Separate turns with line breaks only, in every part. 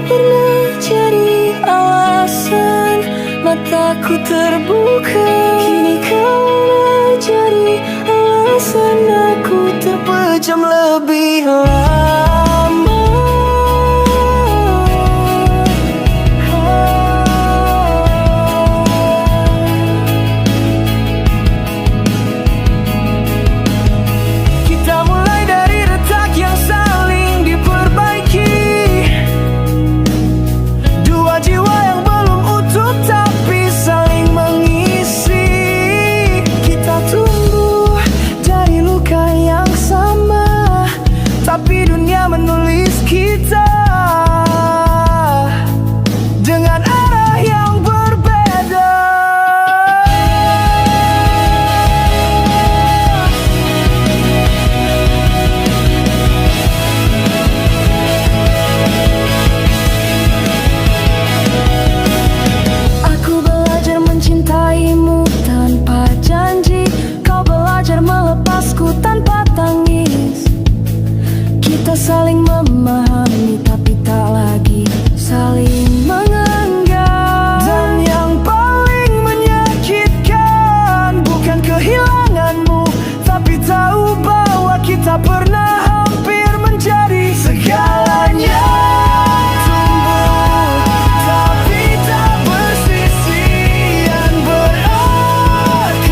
pernah jadi alasan mataku terbuka. Kini kau jadi alasan aku terpejam lebih lama. Kita mulai dari retak yang saling diperbaiki. Dua jiwa yang belum utuh tapi saling mengisi. Kita tumbuh dari luka yang sama, tapi dunia menulis kita dengan arah yang berbeda. Aku belajar mencintaimu tanpa janji, kau belajar melepasku tanpa tangis. Kita saling memahami tapi tak lagi saling menganggap. Dan yang paling menyakitkan bukan kehilanganmu, tapi tahu bahwa kita pernah hampir menjadi segalanya. Tumbuh tapi tak bersisi dan berakar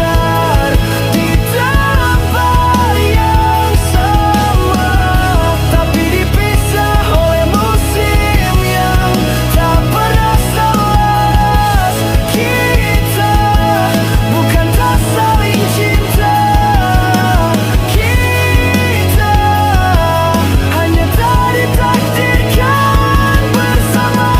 di tempat yang sama, tapi dipisah oleh musim yang tak pernah selaras. Kita bukan tak saling cinta, kita hanya tak ditakdirkan bersama.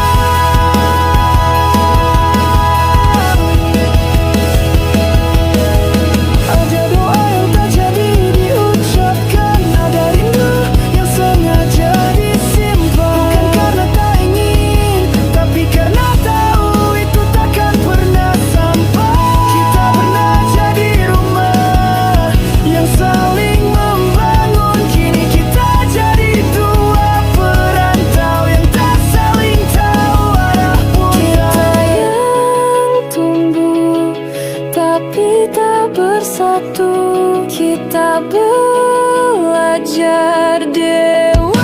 Ada doa yang tak jadi diucapkan, ada rindu yang sengaja disimpan. Bukan karena tak ingin, tapi karena tahu itu takkan pernah sampai. Kita pernah jadi rumah yang saling membangun, kini kita jadi dua perantau yang tak saling tahu arah pulang. Kita yang tumbuh tapi tak bersatu, kita belajar dewasa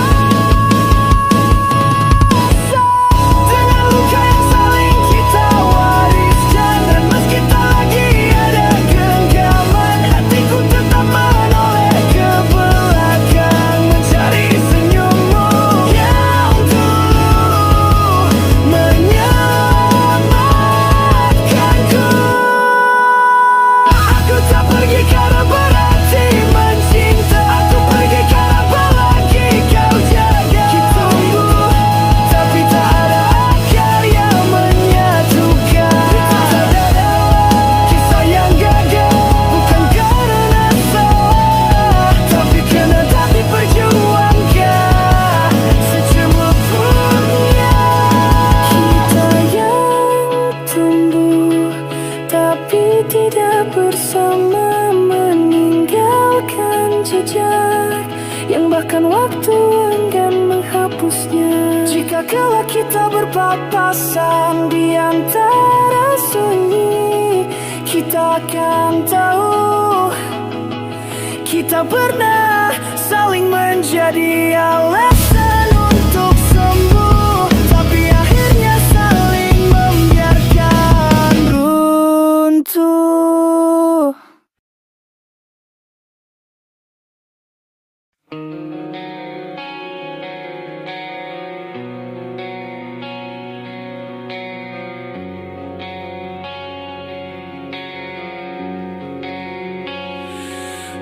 dengan luka yang saling kita wariskan. Dan meski tak lagi ada genggaman, hatiku tetap menoleh ke belakang mencari senyummu yang dulu menyelamatkanku. Aku tak pergi karena berarti mencinta, aku pergi karena belagi kau jaga. Kita tumbuh tapi tak ada akar yang menyatukan. Kita dalam kisah yang gagal, bukan karena salah, tapi karena tak diperjuangkan secukupnya. Kita yang tumbuh tapi tidak bersama, meninggalkan jejak yang bahkan waktu enggan menghapusnya. Jika kelak kita berpapasan di antara sunyi, kita akan tahu kita pernah saling menjadi alasan untuk sembuh, tapi akhirnya saling membiarkan runtuh.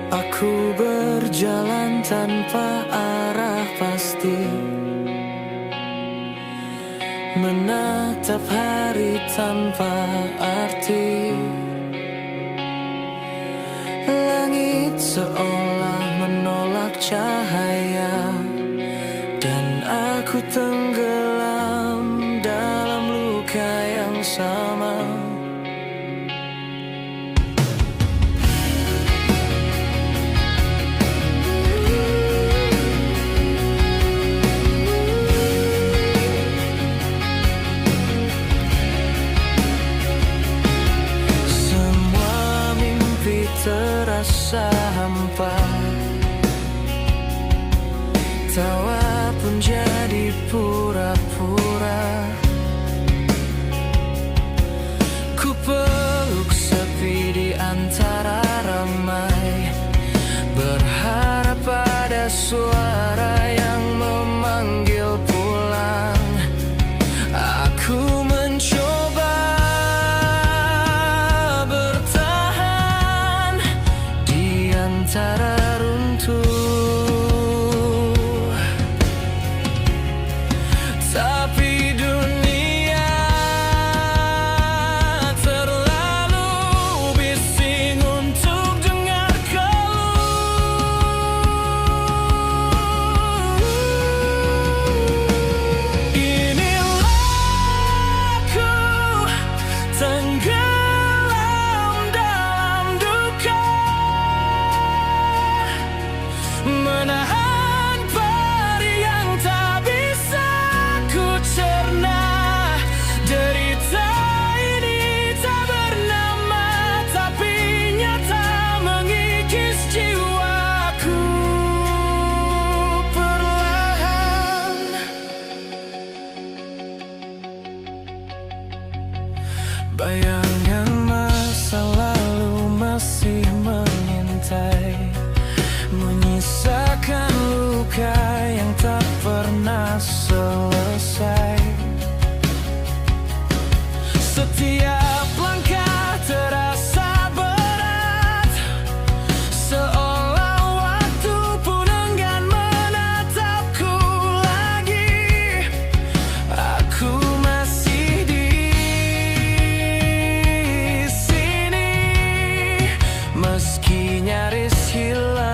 Aku berjalan tanpa arah pasti, menatap hari tanpa arti. Langit seolah menolak cahaya, dan aku tenggelam dalam luka yang sama. Tapi dunia terlalu bising untuk dengar keluh. Inilah aku tenggelam dalam duka, menahan perih yang tak bisa ku cerna. Derita ini tak bernama, tapi nyata mengikis jiwaku perlahan. Bayangan masa lalu masih mengintai, menyisakan luka yang tak pernah selesai. Setiap langkah terasa berat, seolah waktu pun enggan menatapku lagi. Aku masih di sini, meski nyaris hilang.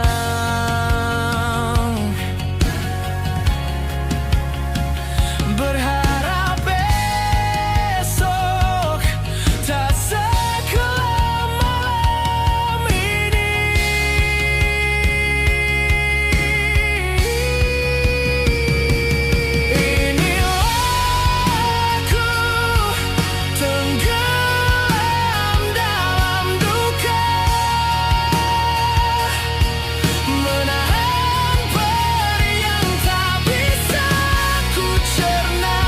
Berharap besok tak sekelam malam ini. Inilah aku tenggelam dalam duka, menahan perih yang tak bisa ku cerna.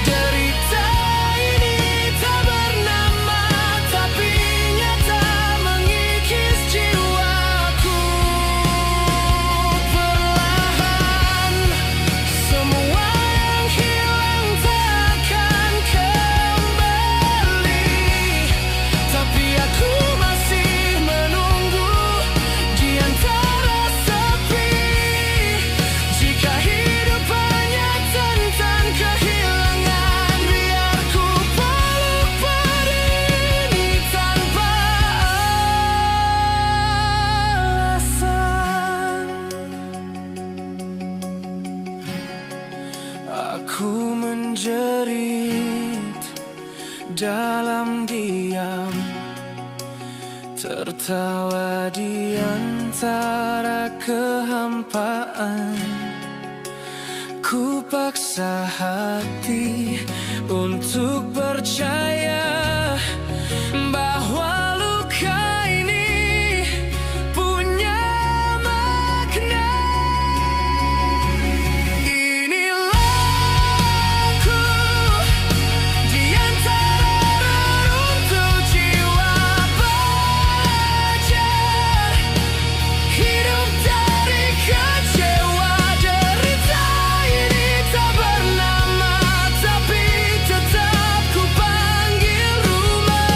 Derita ini tak bernama, tapi nyata mengikis jiwaku perlahan. Semua yang hilang takkan kembali, tapi aku masih menunggu di antara sepi. Jika hidup hanya tentang kehilangan, biar ku peluk perih ini tanpa alasan. Aku menjerit dalam diam, tertawa di antara kehampaan. Ku paksa hati untuk percaya bahwa luka ini punya makna. Inilah aku di antara reruntuh jiwa pelajar, hidup dari kecewa. Derita ini tak bernama, tapi tetap ku panggil rumah.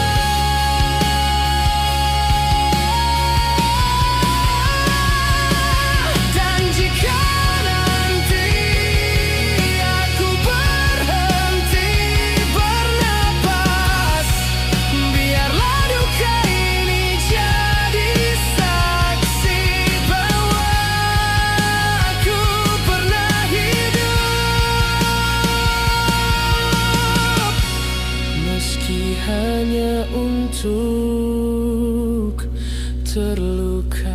Dan jika nanti aku berhenti bernapas, biarlah duka ini jadi saksi bahwa aku pernah hidup, meski hanya untuk terluka.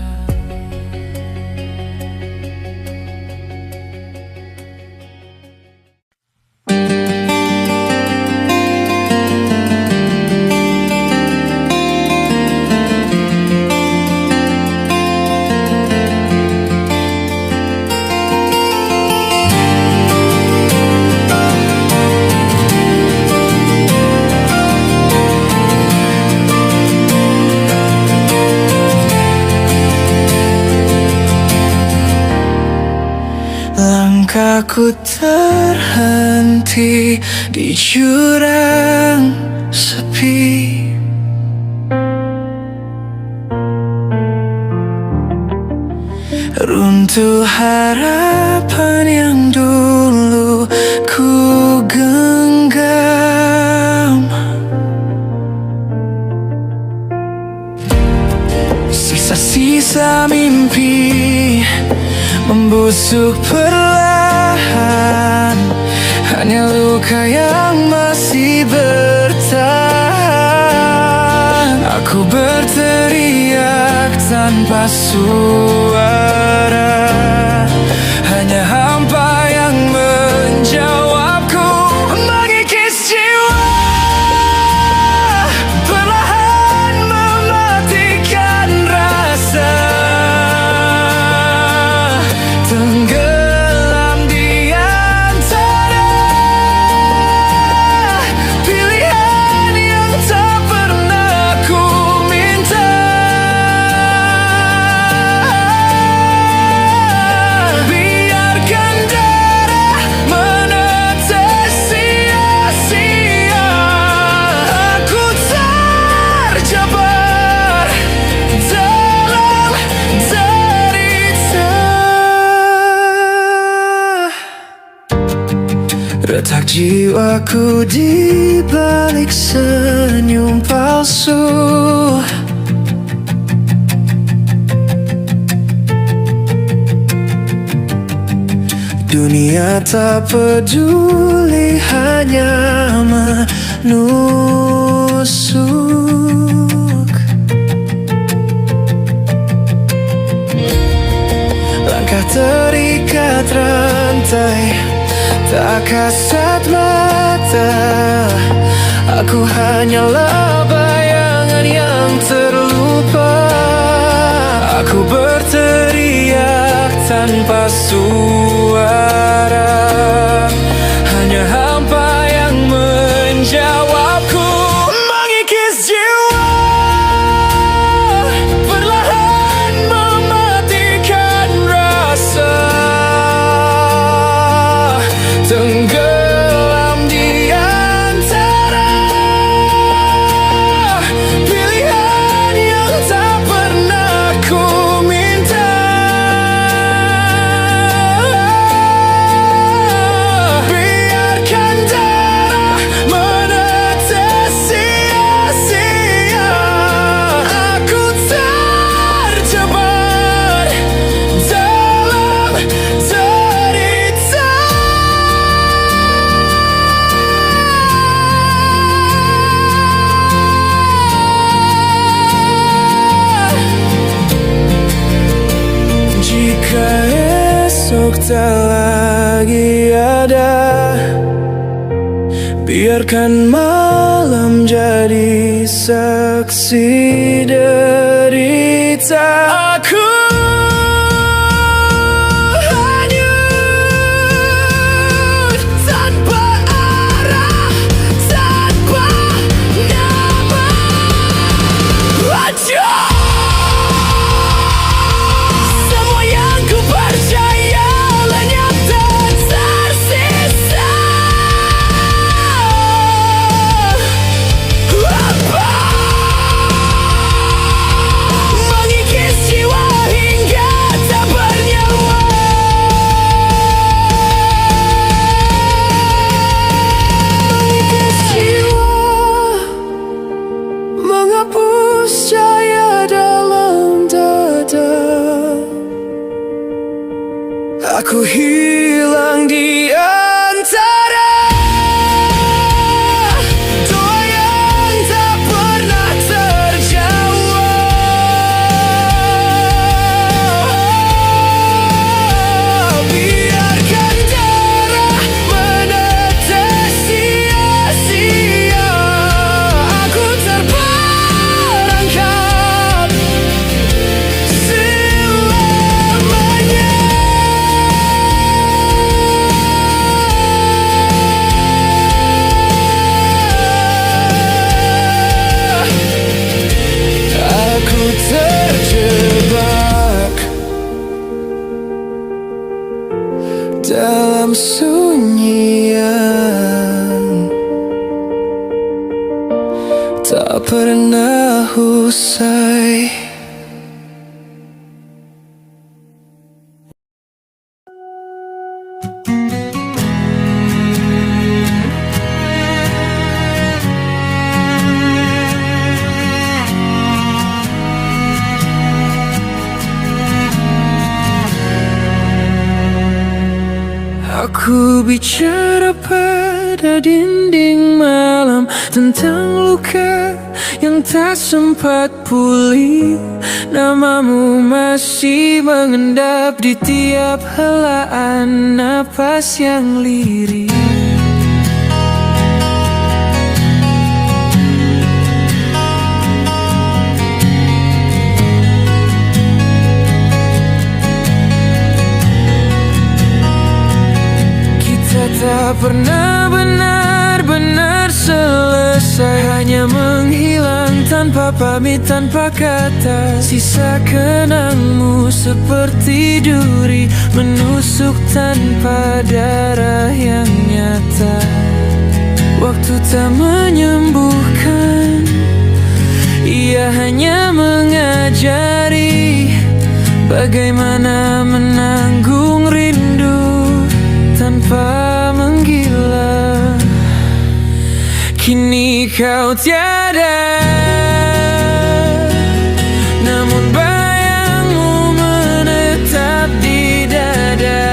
Langkahku terhenti di jurang sepi, runtuh harapan yang dulu ku untuk perlahan, hanya luka yang masih bertahan. Aku berteriak tanpa suara, hanya hampa yang menjawabku. Mengikis jiwa, perlahan mematikan rasa, tenggelam di antara pilihan yang tak pernah ku minta. Biarkan darah menetes sia-sia, aku terjebak dalam derita. Retak jiwaku di balik senyum palsu, dunia tak peduli, hanya menusuk. Langkah terikat rantai, tak kasat mata. Aku hanyalah bayangan yang terlupa. Aku berteriak tanpa suara, hanya hampa yang menjawabku. Mengikis jiwa, perlahan mematikan rasa, tenggelam di antara pilihan yang tak pernah ku minta. Biarkan darah menetes sia-sia, aku terjebak dalam derita. Jika esok tak lagi ada, biarkan malam jadi saksi derita. Aku hanyut tanpa arah, tanpa nama. Hancur semua yang ku percaya, lenyap tak tersisa. Apa? Mengikis jiwa hingga tak bernyawa. Mengikis jiwa, menghapus cahaya dalam dada. Aku hilang di antara doa yang tak pernah terjawab. Biarkan darah menetes sia-sia, aku terperangkap selamanya. Aku terjebak dalam sunyian, tak pernah usai. Aku bicara pada dinding malam tentang luka yang tak sempat pulih. Namamu masih mengendap di tiap helaan napas yang lirih. Tak pernah benar-benar selesai, hanya menghilang tanpa pamit, tanpa kata. Sisa kenangmu seperti duri menusuk tanpa darah yang nyata. Waktu tak menyembuhkan, ia hanya mengajari bagaimana menanggung rindu tanpa menggila. Kini kau tiada, namun bayangmu menetap di dada,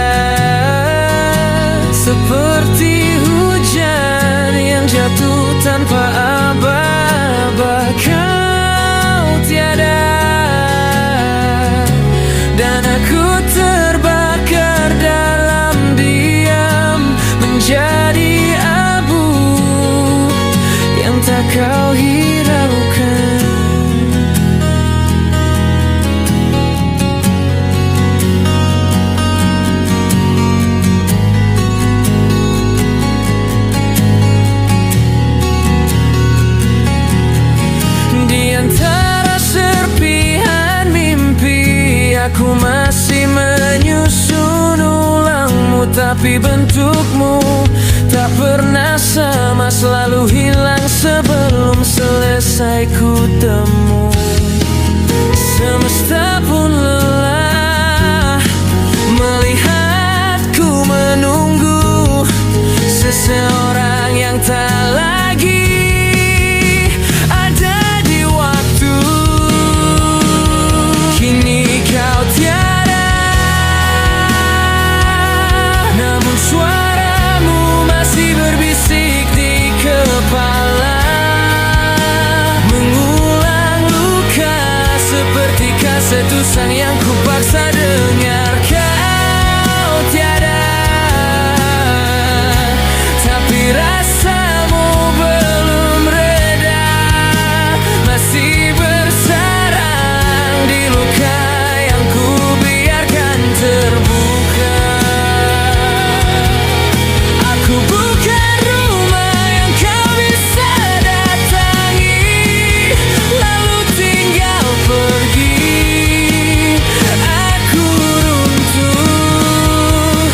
seperti hujan yang jatuh tanpa aba-aba. Kau tiada, dan aku terbakar dalam diam, menjadi abu yang tak kau hiraukan. Di antara serpihan mimpi, aku masih menyusun ulangmu, tapi bentukmu tak pernah sama, selalu hilang sebelum selesai ku temu. Semesta pun lelah melihatku menunggu seseorang yang tak lagi ada di waktu. Kini kau tiada, namun suaramu masih berbisik di kepala, mengulang luka seperti kaset usang yang kupaksa dengar. Kau tiada, tapi rasamu belum reda, masih bersarang di luka yang ku biarkan terbuka. Aku bukan rumah yang kau bisa datangi lalu tinggal pergi. Aku runtuh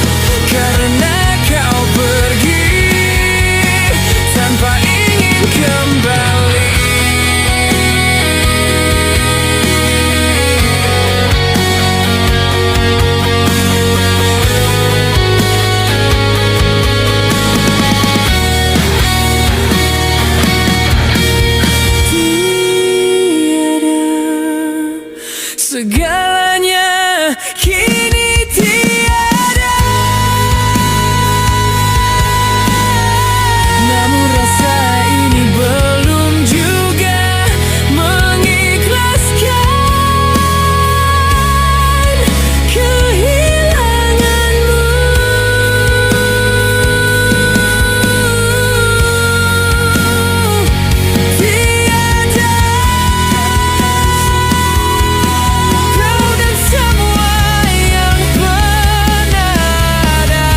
karena kau pergi tanpa ingin kembali. Segalanya kini tiada, namun rasa ini belum juga mengikhlaskan kehilanganmu. Tiada, kau dan semua yang pernah ada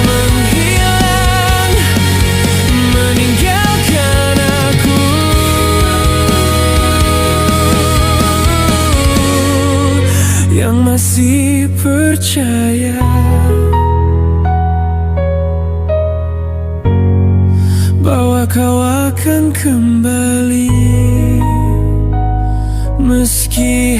menghilang, meninggalkan aku yang masih percaya bahwa kau akan kembali, meski